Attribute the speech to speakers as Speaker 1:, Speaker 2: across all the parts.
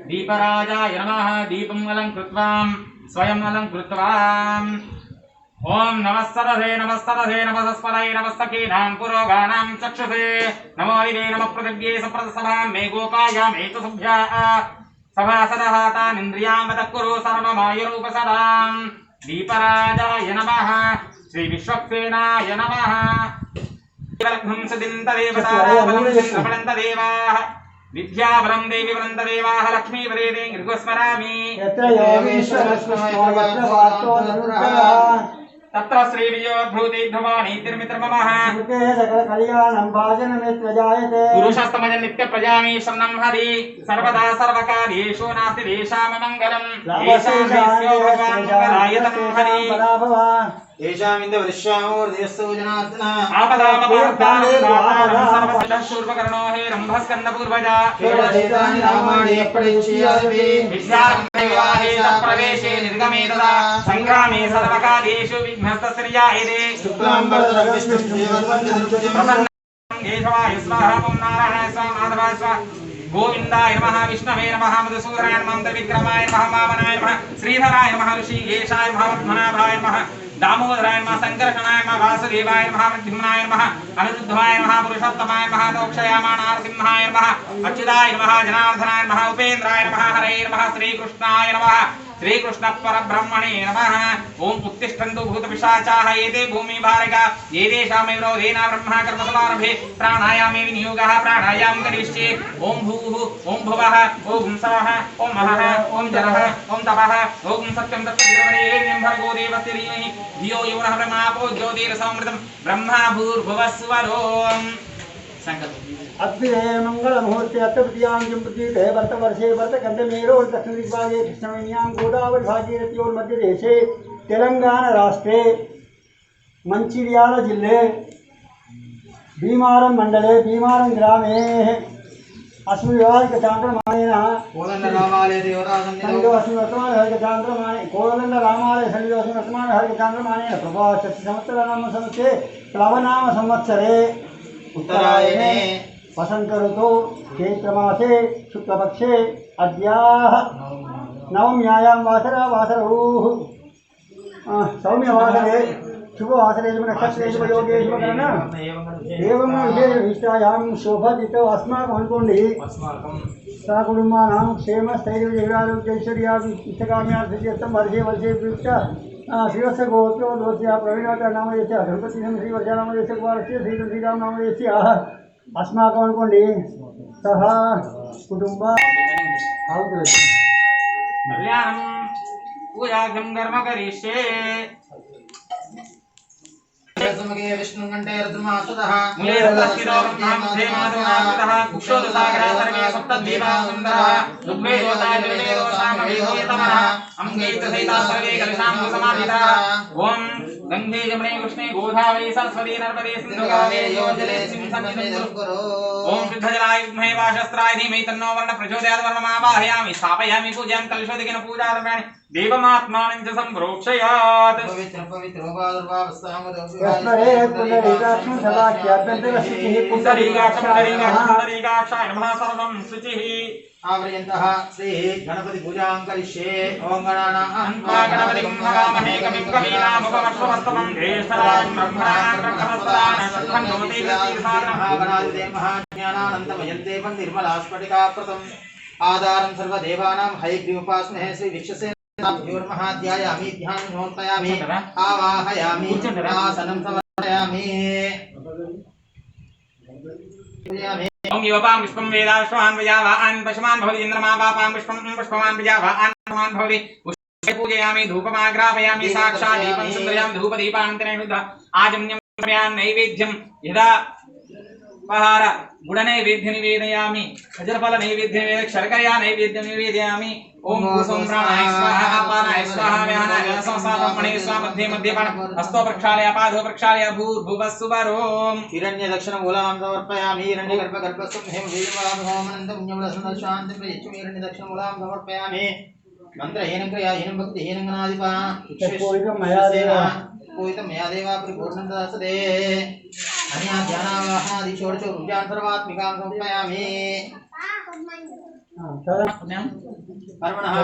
Speaker 1: दीपराजाय नमः। दीपम् अलङ्कृत्वां स्वयम् अलङ्कृत्वाम् ओम नमस्तरसे नमस्तरसे नमस्पदाय नमस्तकीनां पुरोगानां चक्षुषे नमो दिवे नमः पृथिव्ये सप्रसभां मे गोपायां हेतुसुभ्या सभासदः तानिन्द्रियां वदकुरु सर्वमायुरूपसदां। दीपराजाय नमः। श्री विश्वक्सेनाय नमः। लग्नं सदिन्तदेवतारावलं विद्याबलं देवी वृन्ददेवाः लक्ष्मीपदे गृहस्मरामि। तत्र श्री विजयोद्भूति ध्रुवाणी तिर्मित्रमः सकल कल्याणं भाजनमेत्र जायते। पुरुषस्तमज नित्य प्रजामि शरणं हरि सर्वदा सर्वकार्येषु नास्ति देशाममङ्गलम्। येषां भगवान् मंगलायतनं हरि येषामिन्द वृष्यामोर्देस्तु जनार्दन आपदामपादानं सर्वशूर्पकर्णो हे रम्भस्कन्दपूर्वजा षोडशेतानि नामानि अपरिचियादि विद्याविवाहे प्रवेशे निर्गमे तदा संग्रामे सर्वकार्येषु विघ्नस्तस्त्रियायते। शुक्लाम्बरधरं विष्णुदेवं केशवाय स्वाहा ओं नारायणाय स्वाहा माधवाय स्वाहा गोविंदाय नमः। विष्णवे नमः। मधुसूदनाय नमः। विक्रमाय नमः। वामनाय नमः। श्रीधराय नमः। ऋषिकेशाय नमः। पद्मनाभाय नमः। दामोदराय नमः। संकर्षणाय नमः। वासुदेवाय नमः। प्रद्युम्नाय नमः। अनिरुद्धाय नमः। पुरुषोत्तमाय नमः। दोक्षयामानारसिंहाय नमः। अच्युताय नमः। जनार्दनाय नमः। उपेन्द्राय नमः। हरे नमः। श्रीकृष्णाय नमः। श्रीकृष्ण परब्रह्मणे नमः। ओम उत्तिष्ठन्तु भूतपिशाचाः एते भूमि भारिका एतेषामेव रोधेन ब्रह्मा कर्मसमारभे प्राणायामे विनियोगः प्राणायाम करिष्ये। ओम भूः ओम भुवः ओम स्वः ओम महः ओम जरः ओम तपः ओम सत्यं तत्सवितुर्वरेण्यं भर्गो देवस्य धीमहि धियो यो नः प्रचोदयात् ज्योतिरसमृतं ब्रह्मा भूर्भुवः स्वरोम्। अद्भुते मंगल मुहूर्ते अत्यवतियां जंपतीते वर्त वर्षे वर्त कंदमेरो दक्षिण दिग्भागे कृष्णवेण्यां गोदावरी भागीरथ्योर मध्य देशे तेलंगाना राष्ट्रे मंचिर्याल जिल्ले भीमारं मंडले भीमारं ग्रामे अस्मिन् विवाहितचान्द्रमानेन कोदण्डरामालय सन्निधोऽस्मिन् प्रभाषत्संवत्सरनाम संवत्सरे प्लवनाम संवत्सरे उत्तरायणे वसंत ऋतौ चैत्रमासे शुक्लपक्षे अद्याः नवम्यायां वासरा वासरौः सौम्यवासरे शुभवासरे नक्षत्रे शुभयोगे शुभकरण एवं विशेषविशिष्टायां शोभदितो अस्माकम् अनुकोण्डि सा कुटुम्बानां क्षेम स्थैर्यविजयारोग्यैश्वर्याभिष्टकाम्यार्थं वर्षे वर्षे श्रीवत्स गोत्रोदोस्य प्रवीणता नामयस्य गणपतिं श्रीवर्षा नामयस्य कुमारस्य श्रीराम नामयस्य अस्माकम् अनुकोण्डि सः कुटुम्ब कल्याणं पूजां कर्म करिष्ये। समगे विष्णु कंठे रुद्रमासुतः मूले तस्किरो ब्रह्मांडे माधवनासुतः कुक्षोदसागरः सर्वे सप्तद्वीपा सुन्दरः ऋग्वेदोताय वेदो सामवेदोतमः अम्गैत सहिता सर्वे कलशां समाहिताः। ओम गंगे जमुने कृष्णे गोदावरी सरस्वती नर्मदे सिन्धु कावेरी जले सिंहसन्निधिं ओम शुद्धजलाय विद्महे वाशस्त्राय धीमहि तन्नो वर्णः प्रचोदयात्। वर्णमावाहयामि स्थापयामि पूजां कलशोदकेन पूजाद्रव्याणि देवमात्मानं च संप्रोक्षयात्। पवित्र पवित्रो पुण्डरीकाक्षाय नमः। सर्वं शुचिः
Speaker 2: आव्रयन्तः श्री गणपति पूजां करिष्ये ओम गणानां
Speaker 1: गणपतिं हवामहे कविं कवीनामुपमश्वमस्तमं ज्येष्ठराजं ब्रह्मणां ब्रह्मणस्पदानं शतमन्नोति गतिसाधनं
Speaker 2: महागणाधिदेव महाज्ञानानन्दमयन्ते निर्मलास्फटिकाप्रतम् आधारं सर्वदेवानां हयग्रीवोपासमहे श्री विक्षसेनाभ्योर्महाध्यायामि ध्यानं समर्पयामि आवाहयामि आसनं समर्पयामि
Speaker 1: ओम युवपां विश्वं वेदाश्वान् विजावान् पशुमान् भवति इन्द्रमा वापां विश्वं पुष्पमान् विजावान् पशुमान् भवति पूजयामि धूपमाग्रापयामि साक्षात् दीपं सुन्दरयामि धूपदीपानन्तरेण शुद्ध आजम्यं समयान् नैवेद्यं यदा पहार गुड नैवेद्य निवेदयामि खजरफल नैवेद्य निवेदयामि शर्करया नैवेद्य निवेदयामि ओम भूसोम प्राणाय स्वाहा अपानाय स्वाहा व्यानाय संसारमणे स्वाहा मध्ये मध्ये पान हस्तो प्रक्षालय पादो प्रक्षालय भूर्भुवस्सुवरोम
Speaker 2: हिरण्यदक्षिण मूलां समर्पयामि हिरण्यगर्भगर्भस्थं हेमवीर्वामनन्दं शान्ति प्रयच्छमि हिरण्यदक्षिण मूलां समर्पयामि मंत्रहीनं क्रियाहीनं भक्तिहीनं गणाधिपा पूजितं मया देवा परिपूर्णं ददासते अन्या ध्यानावाहनादि षोडशोपचारान् सर्वात्मिकां समर्पयामि कर्मणः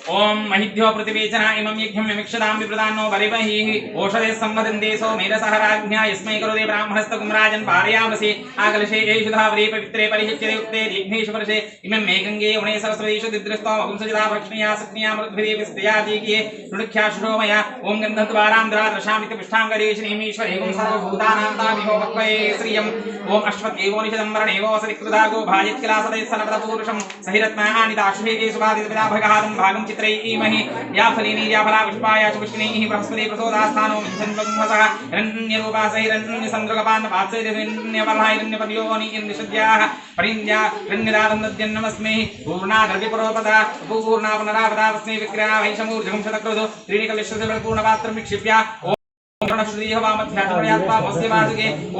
Speaker 1: ओम महिध्यो प्रतिवेचना इमं यज्ञं विमिक्षदां विप्रदान्नो बलिवहिः ओषधे सम्मदन्ते सो मेधसः राज्ञा यस्मै करोति ब्राह्मणस्तकुं राजन् पारयामसि आकलशे एषुधावरे पवित्रे परिहिच्यते उक्ते दीघ्नेषु वर्षे इमं मे गङ्गे उणे सरस्वतीषु दिद्रस्तो वंसजिता वृक्ष्णीया सत्न्या मृद्भिदे विस्तयादीक्ये नुडिख्याशुषो मया ओम गन्धद्वारां द्रादशामिति पृष्ठां गरीषणीमीश्वरेगुं सर्वभूतानां तामिहो वक्वये श्रियम् ओम अश्वत्थेवो निषदं वरणेवो सरिकृदागो भाजित्किलासदे सनपदपूरुषं सहिरत्नानिताशुभे सुभादितपिता भगादं भागं चित्रैमहि या फलिनी या फला पुष्पाया पुष्पिनीः बृहस्पति प्रसोदास्थानो मिथुनवंशः हिरण्यरूपा सहिरण्यसन्द्रगपान् वात्सैरण्यवल्हाहिरण्यपद्योनि इन्द्रशद्याः परिन्द्या हिरण्यदादन्दद्यन्नमस्मै पूर्णाद्रव्यपुरोपदा पूर्णा पुनरापदावस्मै विक्रिया वैशमूर्जगं शतक्रोधो त्रीणिकविश्वपूर्णपात्रं विक्षिप्य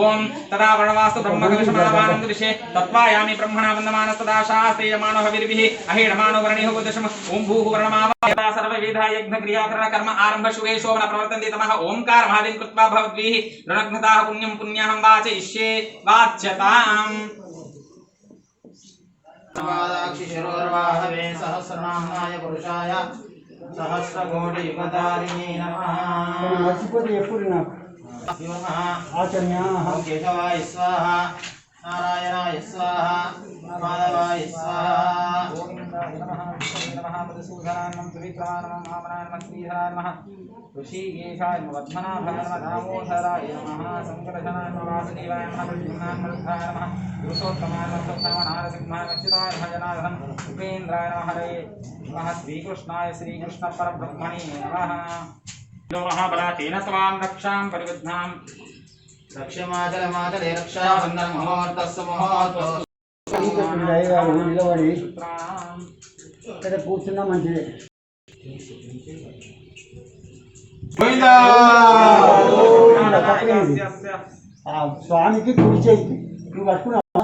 Speaker 1: ओम तदा वर्णवास्तु ब्रह्मकविषमानवानंद विषे तत्वायामि ब्रह्मणा वन्दमानस्तदा शास्त्रीयमानो हविर्भिः अहेडमानो वर्णिः दशम ओम भूः वर्णमावा सर्वविधा यज्ञ क्रियाकरण कर्म आरंभ शुभे शोभन प्रवर्तन्ते तमः ओंकार महादिं कृत्वा भवद्भिः ऋणघ्नताः पुण्यं पुण्यहं वाचयिष्ये वाच्यताम्
Speaker 2: वादाक्षिशिरोर्वाहवे सहस्रनाम्नाय पुरुषाय सहस्रकोटियुगधारिणे नमः
Speaker 3: मर्चिपोते ఎప్పుడు నాకు ఆచమ్యా
Speaker 2: केशवाय स्वाहा नारायणाय स्वाहा माधवाय स्वाहा
Speaker 1: ओम इंद्राय नमः विष्णवे नमः मधुसूदनाय नमः त्रिविक्रमाय नमः वामनाय नमः श्रीधराय नमः ऋषिकेशाय नमः पद्मनाभाय नमः दामोदराय नमः संकटजनाय नमः वासुदेवाय नमः प्रद्युम्नाय नमः नमः पुरुषोत्तमाय नमः सत्तावनारसिंहाय नमः जनार्दन उपेन्द्राय नमः हरे नमः श्रीकृष्णाय श्रीकृष्णपरब्रह्मणे नमः महाबलातेन त्वां रक्षां परिबध्नां
Speaker 2: रक्षमाचलमाचले रक्षाबन्धन मुहूर्तस्य मुहूर्तः
Speaker 3: నిలబడి ఇక్కడ కూర్చున్నా మంచిదే ఆ స్వామికి కుడి చేయి నువ్వు పట్టుకున్నావా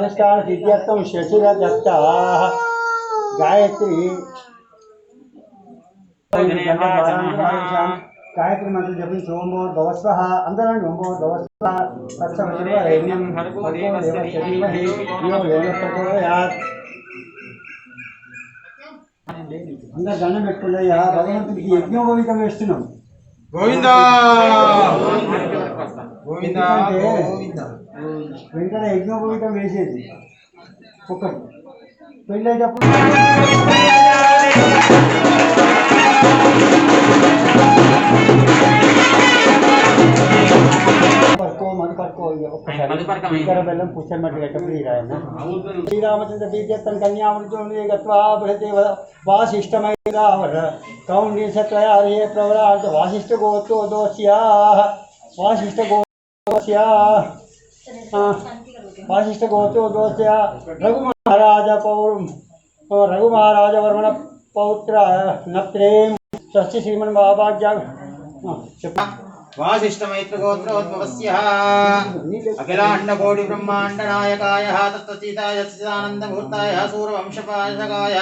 Speaker 3: अनुष्ठान सिद्ध्यर्थम शशिरदत्ता गायत्री गायत्री मंत्र जपि सोमो भवस्वः अंतराणि ओमो भवस्वः तत्सवितुर्वरेण्यं भर्गो देवस्य धीमहि यो यो प्रचोदयात् अंदर దండం పెట్టుకున్నయ్యా భగవంతుడికి యజ్ఞోపవీతం వేస్తున్నాం
Speaker 2: గోవిందా గోవిందా
Speaker 3: గోవిందా వెంటనే యజ్ఞోపవీతం వేసేది ఒకటి పెళ్ళేటప్పుడు బెల్లం పుస్తకం మట్టి కట్టప్పుడు శ్రీరామచంద్ర దీర్ఘం కన్యామృతం గత్వా బృహతే వాసిష్టమై రావణ కౌండిన్యత్రయార్హే ప్రవరార్ధ వాసిష్ఠ గోత్రో దోష్యా వాసిష్ఠ గోత్రస్య वासिष्ठ गोत्रोदोस्य रघुमहाराज वर्मण पौत्र नप्त्रेम स्वस्य श्रीमन् बाबाज्ञा
Speaker 2: वासिष्ठ मैत्र गोत्रोद्भवस्य अखिलांड कोटि ब्रह्मांड नायकाय तत्त्वचिताय सच्चिदानंद मूर्ताय सूर्यवंशपाशकाय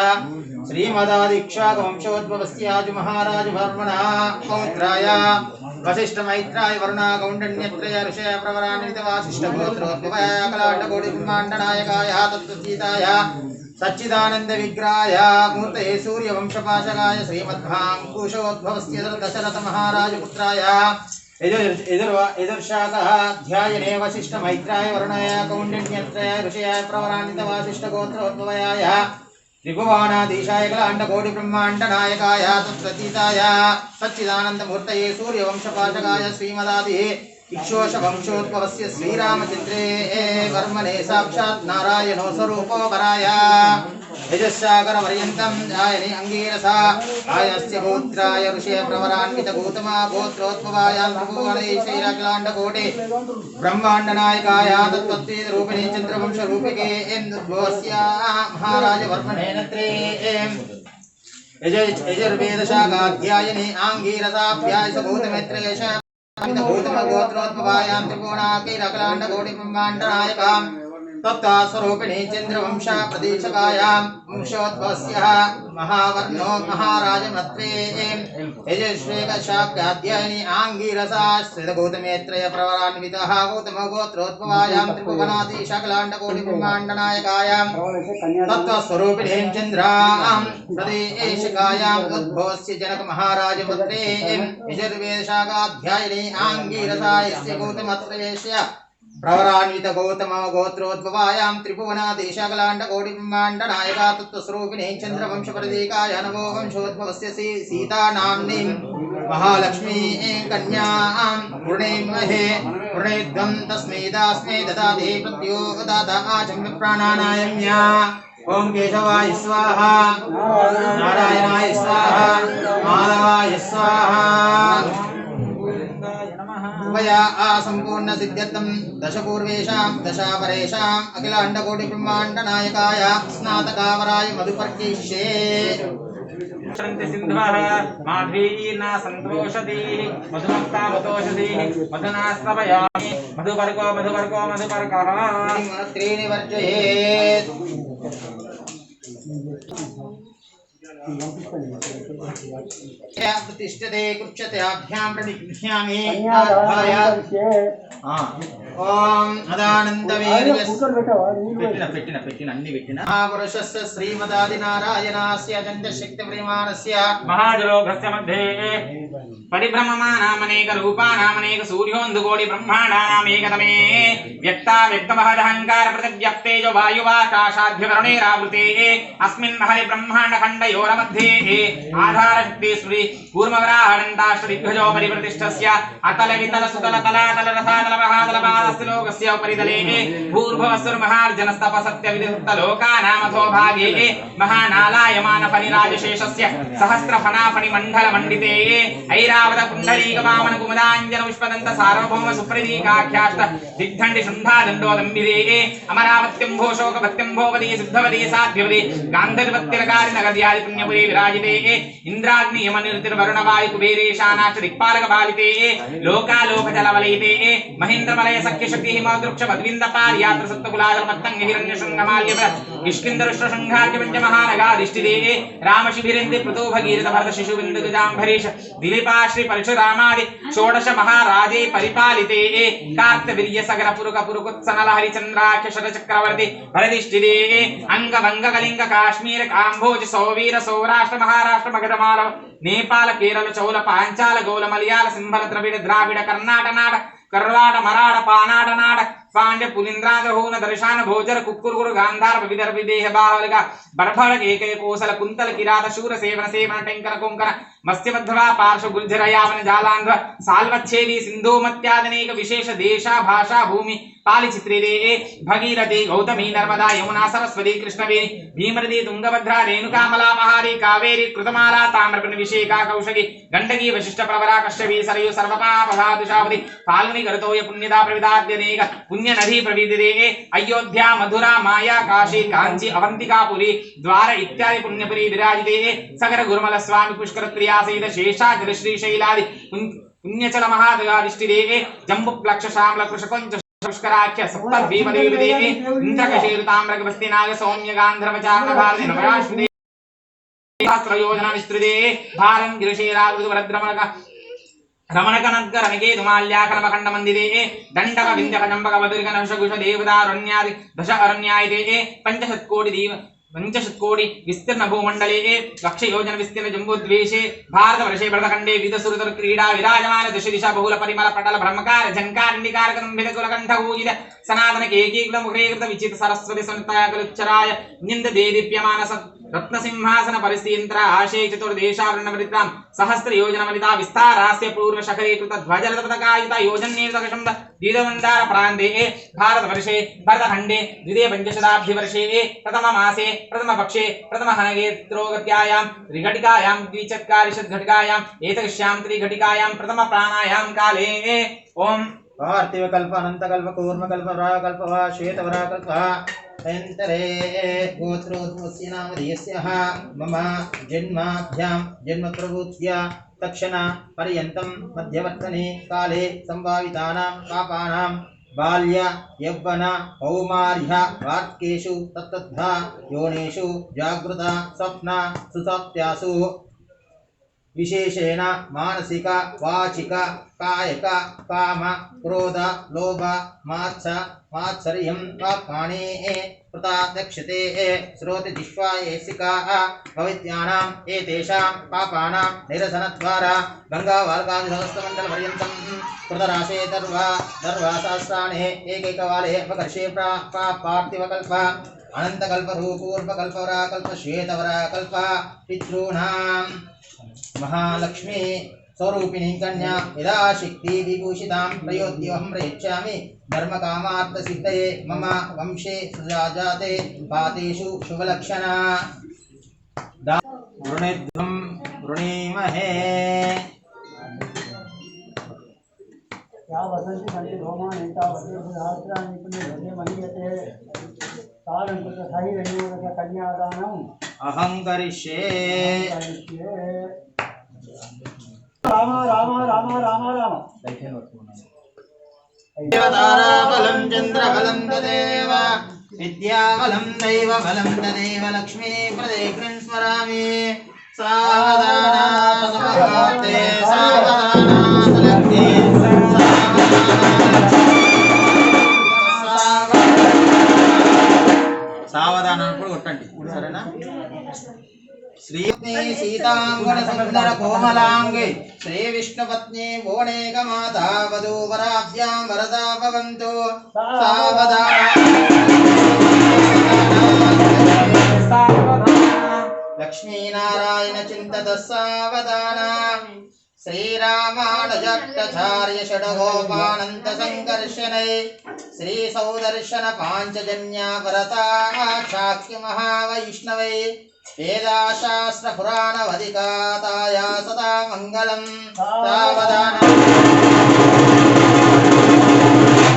Speaker 2: श्रीमदादीक्षाक वंशोद्भवस्य आजु महाराज वर्मण पौत्राय वसिष्ठ मैत्राय वरुणा कौंडन्यत्रय ऋषय प्रवरान्वित वासिष्ठ गोत्रोद्भवाय अखिलांड कोटि ब्रह्मांड नायकाय तत्त्वचिताय सच्चिदानंद विग्रहाय मूर्तये सूर्य वंशपाशकाय श्रीमद्भांकुशोद्भवस्य दशरथ महाराज पुत्राय यजुर्शाखः ध्यायने वसिष्ठ मैत्राय वरुणाय कौंडिन्यत्रय ऋषयाय प्रवरान्वित वासिष्ठ गोत्रोद्भवाय त्रिभुवनाधीशाय अखिलांड कोटि ब्रह्मांड नायकाय तत्प्रतीताय सच्चिदानंद मूर्तये सूर्य वंशपाशकाय श्रीमदादि इक्षोष वंशोद्भवस्य श्रीरामचंद्रे वर्मणे साक्षात् नारायणो स्वरूपो वराय यजस्सागर पर्यन्तं जायने अंगीरसा आयस्य गोत्राय ऋषय प्रवरान्वित गौतमा गोत्रोद्भवाय त्रिभुवनैशैरखिलांड कोटि ब्रह्मांड नायकाय तत्त्वत्वेद रूपिणे चंद्रवंश रूपिके एन्द्भवस्य महाराज वर्मणे नत्रे यजुर्वेदशाखाध्यायने आंगीरसाभ्याय गौतमेत्रेश गौतम गोत्रोद्भवायां त्रिभुवनाखिलांड कोटि ब्रह्मांड नायकां तत्त्वस्वरूपिणे चंद्रवंश प्रदेशकायां वंशोद्भवस्य महावर्णो महाराज नत्रे यजुर्वेदशाखाध्यायने आंगीरसा गौतमेत्रय प्रवरान्वितः गौतम गोत्रोद्भवायां त्रिभुवनाधीशाखिलांड कोटि ब्रह्मांड नायकायां तत्त्वस्वरूपिणे चंद्रां प्रदेशकायां उद्भवस्य जनक महाराज नत्रे यजुर्वेदशाखाध्यायने आंगीरसायस्य गौतमत्रयस्य प्रवरान्वित गौतम गोत्रोद्भवायां त्रिभुवनाधीशाखिलांड कोटि ब्रह्मांड नायका तत्त्वस्वरूपिणे चंद्रवंश प्रतीकाय नवो वंशोद्भवस्य सीता नाम्नीं महालक्ष्मी कन्यां वृणीमहे वृणीध्वं तस्मै दास्मै ददाति प्रत्यो दाता आचम्य प्राणानायम्या ओम केशवाय स्वाहा नारायणाय स्वाहा माधवाय स्वाहा उभया संपूर्ण सिद्ध्यर्थं दशपूर्वेशां दशापरेशां अखिलांड कोटि ब्रह्मांड नायकाय स्नातकावराय मधुपर्किष्ये
Speaker 1: सिंधवः माध्वीर्ना संतोषधीः मधुमक्तामतोषधीः मधुनास्तवयामि मधुपर्को मधुपर्को मधुपर्कः
Speaker 2: त्रीणि वर्जयेत् प्रतिष्ठते कृच्छते अभ्यां प्रतिगृह्णामि ओम अदानन्दवीर्यस्य महापुरुषस्य श्रीमदादिनारायणस्य अचन्द्रशक्तिप्रियमाणस्य
Speaker 1: महाजलोघस्य मध्ये परिभ्रममानामनेकरूपानामनेक सूर्योन्दुकोटि ब्रह्माण्डानामेकतमे व्यक्ता व्यक्तमहदहङ्कार प्रतिव्यक्तेजो वायुवाकाशाद्यवरुणेरावृते अस्मिन् महति ब्रह्माण्डखण्डयोरमध्ये आधारशक्तिश्री कूर्मवराहदण्डाष्टदिग्गजो परिप्रतिष्ठस्य अतल वितल सुतल तलातल रसातल महातल पादस्तिलोकस्य उपरितले भूर्भुवस्सुर्महार्जनस्तपसत्यविदितलोकानामथो भागे महानालायमान फणिराजशेषस्य सहस्रफणाफणिमण्डलमण्डिते ऐरावत पुण्डरीकवामन कुमुदाञ्जन पुष्पदन्त सार्वभौम सुप्रदीकाख्याष्ट दिग्दण्डि शुण्डादण्डोदम्बिते अमरावत्यम्भो शोकभत्यम्भोपदी सिद्धवती साध्यवती गान्धर्वत्यलकारी नगर्यादि पुण्यपुरी विराजिते इंद्राग्नि यमनिर्तिर्वरुणवायु कुबेरेशानाष्ट दिक्पालक बालिते लोकालोकजलवलयिते महेन्द्रमलय शक्ति हिमाद्रुक्ष मद्विंद पार्यात्र सत्तकुलादल मत्तंग हिरण्य शृंगमाल्य किष्किंदर शृंगार्य पंचमहानगादिष्टिदे राम शिबिरेन्द्र प्रतो भगीरथ भरत शिशुबिंद गजांभरीश दिलीपाश्री परशुरामादि षोडश महाराजे परिपालिते कार्तवीर्य सगर पुरुक पुरुकुत्सनल हरिचंद्राख्य शत चक्रवर्ती भरदिष्टिदे अंग भंग कलिंग काश्मीर कांभोज सौवीर सौराष्ट्र महाराष्ट्र मगध मालव नेपाल केरल चौल पांचाल गौल मलयाल सिंहल द्रविड़ द्राविड़ कर्नाटक नाट कर्वाड मराठ पानाट नाट पांड्य पुलिंद्राद होन दर्शान भोजर कुक्कुर गांधार विदर्भ विदेह बाहुलग बर्भर केकय कोसल कुंतल किरात शूर सेवन सेवन टेंकर कोंकण मत्स्यमध्वा पार्श्व गुर्जर यावन जालांध्र साल्वच्छेदी सिंधु मत्यादनेक विशेष देशा भाषा भूमि पाली चित्रिदे भगीरथी गौतमी नर्मदा यमुना सरस्वती कृष्णवेणी भीमरती तुंगभद्रा रेणुका मला महारी कावेरी कृतमाला ताम्रपर्णी विशेखा कौशगी गंडकी वशिष्ठ प्रवरा कश्यपी सरयू सर्वपापधातुषावती फाल्गुनी गरुतोय पुण्यदा प्रविदाद्यनेक पुण्य नदी प्रविदिदे अयोध्या मधुरा माया काशी कांची अवंतिकापुरी द्वार इत्यादि पुण्यपुरी विराजिते सगर गुरुमल स्वामी पुष्कर क्रिया सहित शेषाचल श्रीशैलादि पुण्यचल महादगादिष्टिदे जम्बु प्लक्ष श्यामल कृषकोंच पुष्कराख्य सप्तद्वीपदेवदे इंद्रकशेरुताम्रगस्ति नाग सौम्य गांधर्व चारण भारत नवराश्विदे सहस्रयोजना विस्तृते भारं गिरिशेरावृतवरद्रमणक रमणकनद्ग रमकेतुमाल्याकरमखंड मंदिरे दंडक विंध्यक चंपक वदुर्ग नवशकुश देवदारण्यादि दश अरण्यायते पंचशत्कोटि विस्तीर्ण भूमंडले लक्ष योजन विस्तीर्ण जम्बूद्वेशे भारतवर्षे भरतखंडे विदसुरतर क्रीडा विराजमान दश दिशा बहुल परिमल पटल ब्रह्मकार झंकार इंडिकार कदंबित कुलकंठ पूजित सनातन केकीकृत मुखीकृत विचित सरस्वती सन्तायकलुच्चराय निंद देदीप्यमान रत्न सिंहासन परिस्थियंत्र आशे चतुर्देशावरण वरित्राम सहस्र योजना वलिता विस्तारास्य पूर्व शखरीकृत ध्वजरथ पताकायुत योजन्येतकशं दीदवंदार प्रान्ते भारतवर्षे भरतखंडे द्वितीय पंचशताब्दी वर्षे प्रथम मासे प्रथम पक्षे प्रथम हनगे त्रयोगत्यायां त्रिघटिकायां द्विचत्कारिशत् घटिकायां एतकश्यां त्रिघटिकायां प्रथम प्राणायां काले ओम
Speaker 2: पार्थिव कल्प अनंत कल्प कूर्म कल्प वराह कल्प वा श्वेत वराह कल्प अन्तरे गोत्रोद्भवस्य नाम धीयस्यः मम जन्माभ्यां जन्म प्रभूत्य तक्षण पर्यन्तं मध्यवर्तने काले संभावितानां पापानां बाल्य यौवन कौमार्य वार्केषु तत्तद्धा योनिषु जागृत स्वप्न सुसप्त्यासु विशेषेण मानसिक वाचिक कायक काम क्रोध लोभ मात्सर्यं पापानि प्रत्यक्षते श्रोति जिह्वायसिका भवित्यानाम् एतेषां पापानां निरसनद्वारा गङ्गावाल्कादिसहस्रमण्डलपर्यन्तं कृतराशे दर्वासहस्राणि एकैकवाले अपकर्षे पार्थिवकल्प अनन्तकल्प पूर्वकल्प वराकल्प श्वेतवराकल्प पितॄणां महालक्ष्मी स्वरूपिणी कन्या यदा शक्ति विभूषितां प्रयोद्योऽहं प्रयच्छामि धर्मकामार्थ सिद्धये मम वंशे सुजाते पातेषु शुभलक्षणा वृणीध्वं वृणीमहे
Speaker 3: या वसन्ति सन्ति रोमान् एतावदेव सहस्राणि पुण्यभजे महीयते तालं कृत सहिरयोगस्य कन्यादानम्
Speaker 2: अहं करिष्ये
Speaker 3: राम राम राम राम राम
Speaker 2: ताराबलं चन्द्रबलं तदेव विद्याबलं दैवबलं तदेव लक्ष्मी प्रदे स्मरामि सावधाना समहाते सावधाना सुलग्ने सावधाना కూడా కొట్టండి సరేనా श्री सीतांगुण सुंदर कोमलांगे श्री विष्णुपत्नी भुवनेक माता वधूवराभ्यां वरदा भवन्तु लक्ष्मी नारायण चिंतत सावधाना श्रीरामानुजट्टाचार्य षडगोपानंत संकर्षणे श्री सौदर्शन पांचजन्या वरता साक्षि महावैष्णवे वेदाशास्त्र पुराण वदिकाताया सदा मंगलम सावधाना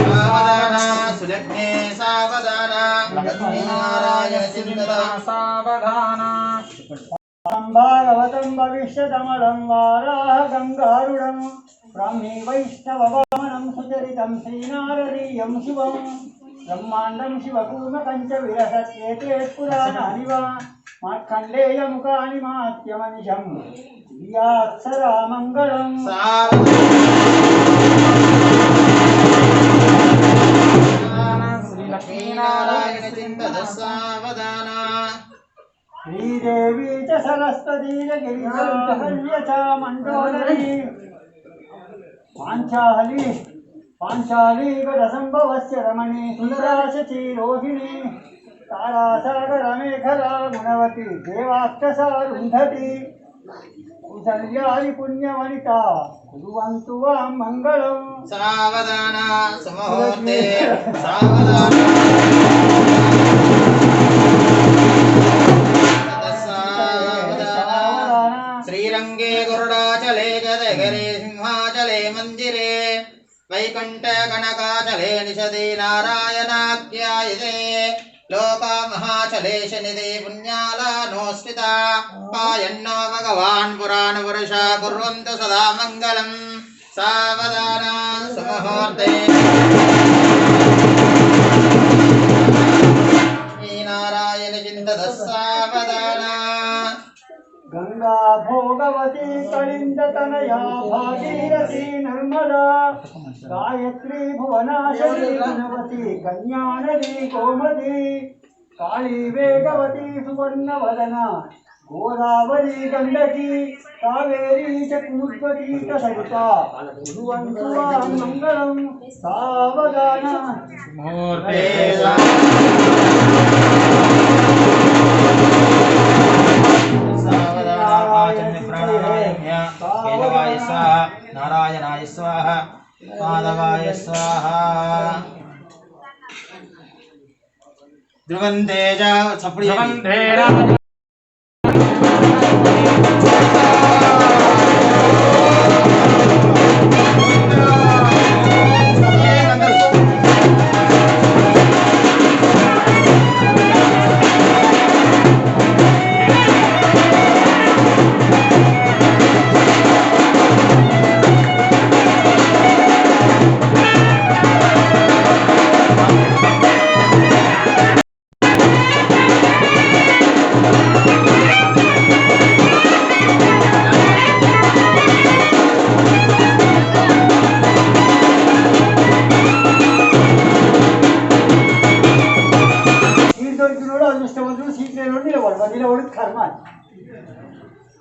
Speaker 2: सावधाना सुलग्ने सावधाना लक्ष्मी नारायण चिंतत
Speaker 1: सावधाना
Speaker 3: भागवतं भविष्यतमलं वाराह गंगारुडं ब्राह्मी वैष्णव वामनं पुराणं सुचरितं श्रीनारदीयं शिवं ब्रह्माण्डं शिवकूर्मकं च विरसत्येते पुराणानि वा मार्कण्डेयमुखानि मात्यमनिशं दिव्यात्सरा मङ्गलम्
Speaker 2: लक्ष्मीनारायण चिन्तन सावधाना
Speaker 3: श्रीदेवी च सरस्वती च गिरिजाहल्य च मण्डोदरी पाञ्चाली गडसम्भवस्य रमणी सुन्दराशची रोहिणी तारासागरमेखला गुणवती देवाक्षसारुन्धती कौसल्यादि पुण्यवनिता कुर्वन्तु वां मङ्गलम्
Speaker 2: सावधाना सुमुहूर्ते सावधाना श्रीरंगे गुरुडाचले गदगरे सिंहाचले मंदिरे वैकुंठ कनकाचले निषदे नारायणाख्यायते लोका महाचले शनिदे पुण्याला नोस्थिता पायन्नो भगवान् पुराण पुरुषा कुर्वन्तु सदा मङ्गलम् सावधाना सुमुहूर्ते नारायण चिन्तन सावधाना
Speaker 3: गंगा भोगवती कलिंदतनया भागीरथी नर्मदा गायत्री भुवनाशरी गुणवती कन्यानदी कोमदी काली वेगवती सुवर्णवदना गोदावरी गंडकी कावेरी च कूर्वती च सरिता कुर्वन्तु वां मङ्गलं सावधाना
Speaker 2: मुहूर्ते केलवाय स्वाहा नारायणाय स्वाहा माधवाय स्वाहा ध्रुवन्ते च सप्रिय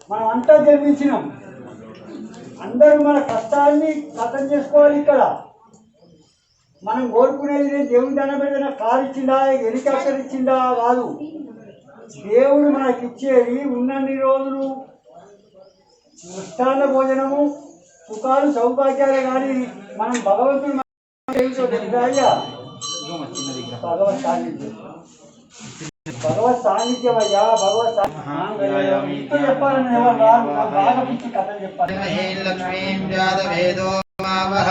Speaker 3: మనం అంతా జన్మించినాం అందరూ మన కష్టాన్ని అర్థం చేసుకోవాలి ఇక్కడ మనం కోరుకునేది దేవుని దండం పెడితే కారు ఇచ్చిందా హెలికాప్టర్ ఇచ్చిందా కాదు దేవుడు మనకి ఇచ్చేది ఉన్నన్ని రోజులు మిష్టాన్న భోజనము సుఖాలు సౌభాగ్యాలే కానీ మనం భగవంతుడు భగవత్ సాన్నిధ్యం భగవత్ సాన్నిధ్యం అయ్యా భగవత్ చెప్పాలని బాగా పిచ్చి కథలు చెప్పాలి
Speaker 2: లక్ష్మీం జాతవేదో మావహ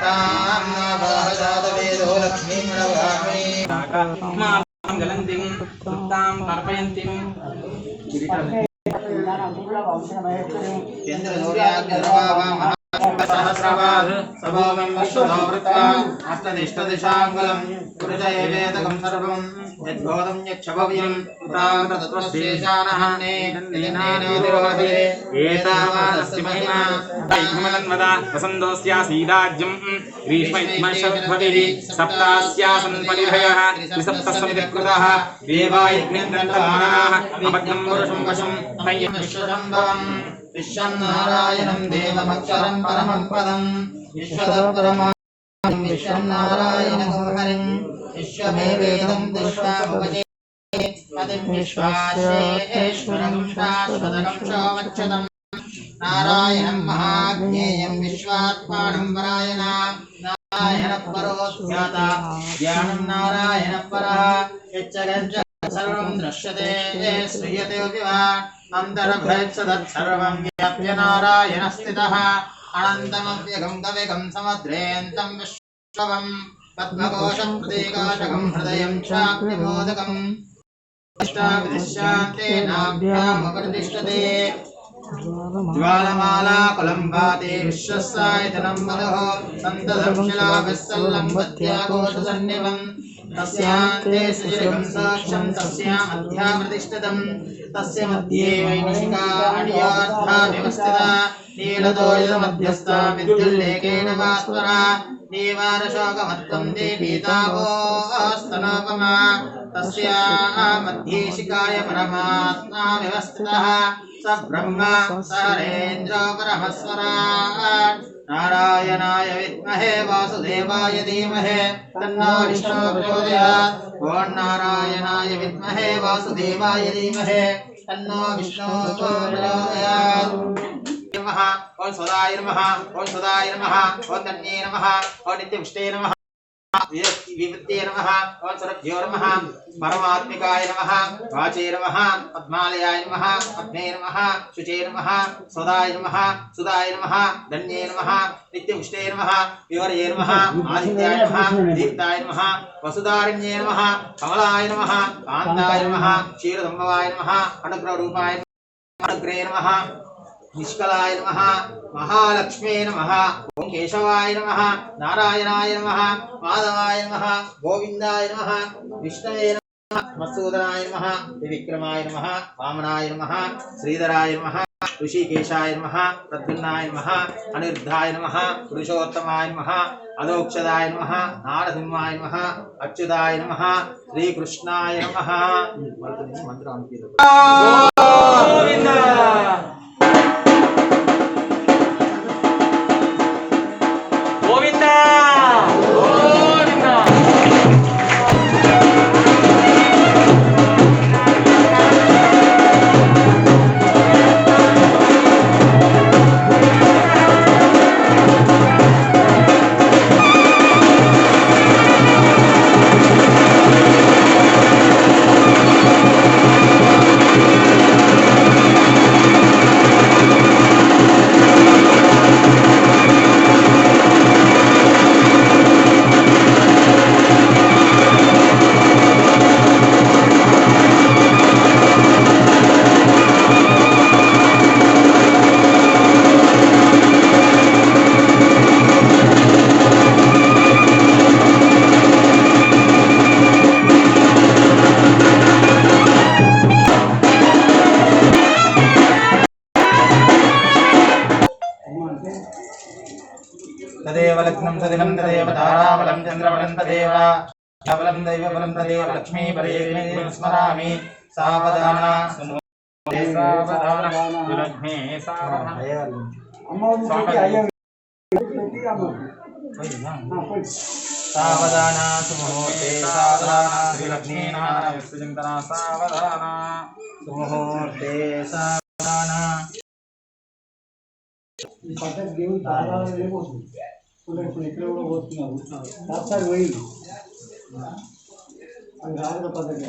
Speaker 2: తాం మావహ జాతవేదో లక్ష్మీం నవామి
Speaker 1: జలంతిం సుప్తాం తర్పయంతిం
Speaker 2: చంద్ర సూర్యాగ్నిర్వాహ సహస్రవాద్ సభోమం విశ్వదో వృత్వా అష్టదిష్టదిశాంగులం పురుషయేవేదకం సర్వం యద్భోదం యచ్చభవ్యం ప్రాతత్వశేషానహన్నే నిన్నేనోదిరోధే ఏతావాదస్తి మహిమా
Speaker 1: వైభమలన్వద వసంతోస్యాసీదాజ్యం గ్రీష్మైత్మశద్భవిః సప్తాస్యాసన్ పరిధయః త్రిసప్తసమితికృతః దేవాయజ్ఞదంతమానాః అబద్ధం పురుషం వశం తయ్యం
Speaker 2: విశ్వశంభవం విశ్వం నారాయణం దేవమక్షరం పరమం పదం విశ్వదపరమం విశ్వం నారాయణం హరిం విశ్వమేవేదం విశ్వాముపజే పదిం విశ్వాశ్వేశ్వరం శాశ్వతం శోవచ్చతం నారాయణం మహాజ్ఞేయం విశ్వాత్మానం పరాయణ నారాయణ పరోస్యాత జ్ఞానం నారాయణ పరః యచ్చగజ్జ సర్వం దృశ్యతే శ్రీయతే వివాన్ అంతర్భయత్సదత్సర్వం వ్యాప్య నారాయణ స్థితః అనంతమవ్యగం కవిగం సముద్రేంతం విశ్వవం పద్మకోశం ప్రతీకాశకం హృదయం చాప్యబోధకం అష్టావిధిశాంతేనాభ్యామపరితిష్టతే ज्वालमाला कलम्बाते विश्वस्यायतनं मदः सन्ततं शिलाभिस्सल्लम्बत्याघोषसन्निभं तस्यान्ते सुचिरं साक्ष्यं तस्यामध्यामृतिष्ठितं तस्य मध्ये वैनिशिका अण्योऽर्था व्यवस्थिता नीलदोषमध्यस्था विद्युल्लेखेन भास्वरा देवारशोकमत्तं देवीतावोस्तनोपमा तस्याः मध्ये शिखाय परमात्मा व्यवस्थितः स ब्रह्म स हरेन्द्रो परमस्वराट् नारायणाय विद्महे वासुदेवाय धीमहि तन्नो विष्णुः प्रचोदयात् ॐ नारायणाय विद्महे वासुदेवाय धीमहि तन्नो विष्णुः प्रचोदयात् नमः ओम सदाय नमः ओम सदाय नमः ओम तन्ये नमः ओम नित्यपुष्टे नमः विवृत्ते नमः ओम सरभ्यो नमः परमात्मिकाय नमः वाचे नमः पद्मालयाय नमः पद्मे नमः शुचे नमः सदाय नमः सुदाय नमः धन्ये नमः नित्यपुष्टे नमः विवर्ये नमः आदित्याय नमः दीप्ताय नमः वसुधारण्ये नमः कमलाय नमः कान्ताय नमः क्षीरसम्भवाय नमः अनुग्रहरूपाय अनुग्रहे नमः निष्कलाय नमः महालक्ष्मे नमः ओम केशवाय नमः नारायणाय नमः माधवाय नमः गोविंदाय नमः विष्णवे नमः मत्सूदनाय नमः त्रिविक्रमाय नमः वामनाय नमः श्रीधराय नमः ऋषिकेशाय नमः प्रद्युम्नाय नमः अनिरुद्धाय नमः पुरुषोत्तमाय नमः अधोक्षदाय नमः नारसिंहाय नमः अच्युताय नमः श्रीकृष्णाय नमः गोविंद तदेव लग्नं तदिनं तदेव ताराबलं चन्द्रबलं तदेव बलं दैवबलं तदेव लक्ष्मीपरेण स्मरामि सावधाना
Speaker 1: सावधान
Speaker 2: सावधाना सुमुहूर्ते सावधाना श्रीलक्ष्मीनारायण
Speaker 1: चिंतना सावधान
Speaker 2: सुमुहूर्ते सावधाना
Speaker 3: ఈ పక్కన దేవుడు తాళాలు లేకపోతుంది ఇప్పుడు ఇక్కడ కూడా పోతున్నారు ఒకసారి పోయి అది రాజుల పద్ధతి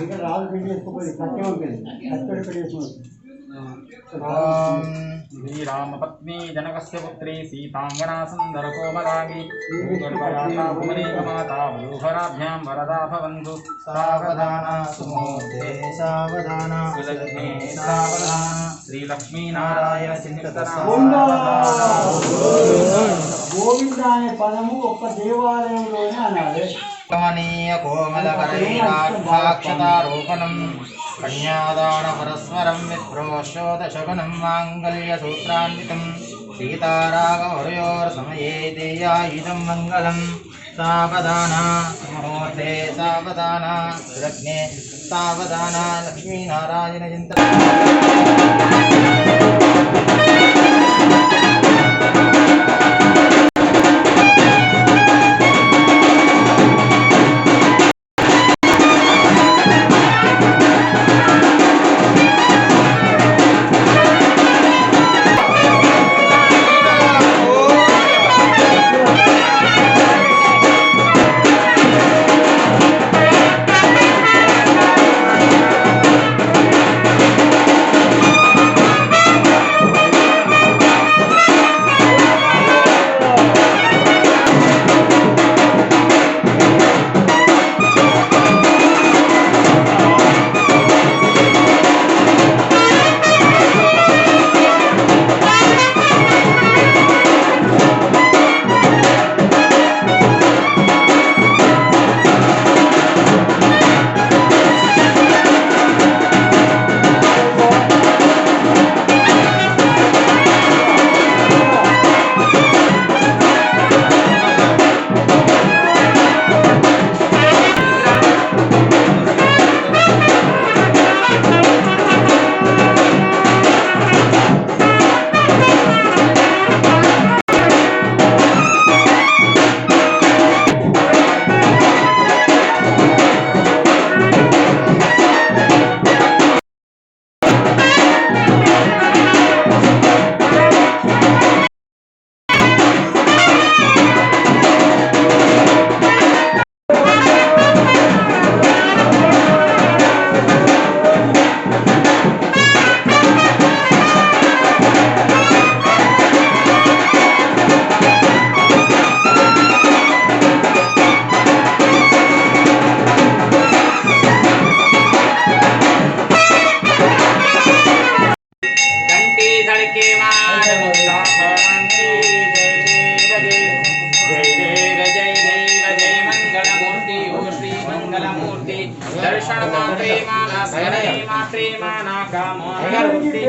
Speaker 3: ఇక్కడ రాజు పెళ్లి చేసుకోపోయి సత్యం ఉంటుంది సత్యుడు పెళ్లి చేసుకోవచ్చు
Speaker 1: श्रीरामपत्नी जनकस्य पुत्री सीतांगना सुंदर कोमलांगी माता वधूभराभ्यां वरदा भवन्तु
Speaker 2: सावधाना सुमुहूर्ते सावधाना
Speaker 1: लक्ष्मी सावधान श्रीलक्ष्मी नारायण चिंतना
Speaker 3: గోవింద అనే పదము ఒక్క దేవాలయంలోనే అనాలి
Speaker 2: कमनीय कोमलकरैराक्षतारोपणं कन्यादान परस्परं विप्रोषोदशगुणं माङ्गल्यसूत्रान्वितं सीताराघवयोर्समये देयायुधं मङ्गलं सावधाना मुहूर्ते सावधाना लग्ने सावधाना लक्ष्मीनारायण चिन्तनं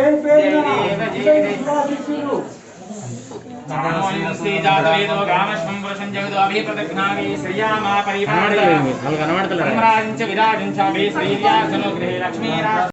Speaker 3: పేరు పేరున
Speaker 1: జయ దేవ జయ దేవ.
Speaker 3: శుభాశీస్సులు.
Speaker 1: శ్రీ జాతవేదో గామశ్వం పురుషం జగదో అభిప్రదగ్నావి శ్రీయామా పరిపాలయ.
Speaker 4: కనబడతలేదు
Speaker 1: సమ్రాజించ విరాజించ అభి శ్రీర్యాసనో గృహే లక్ష్మీరా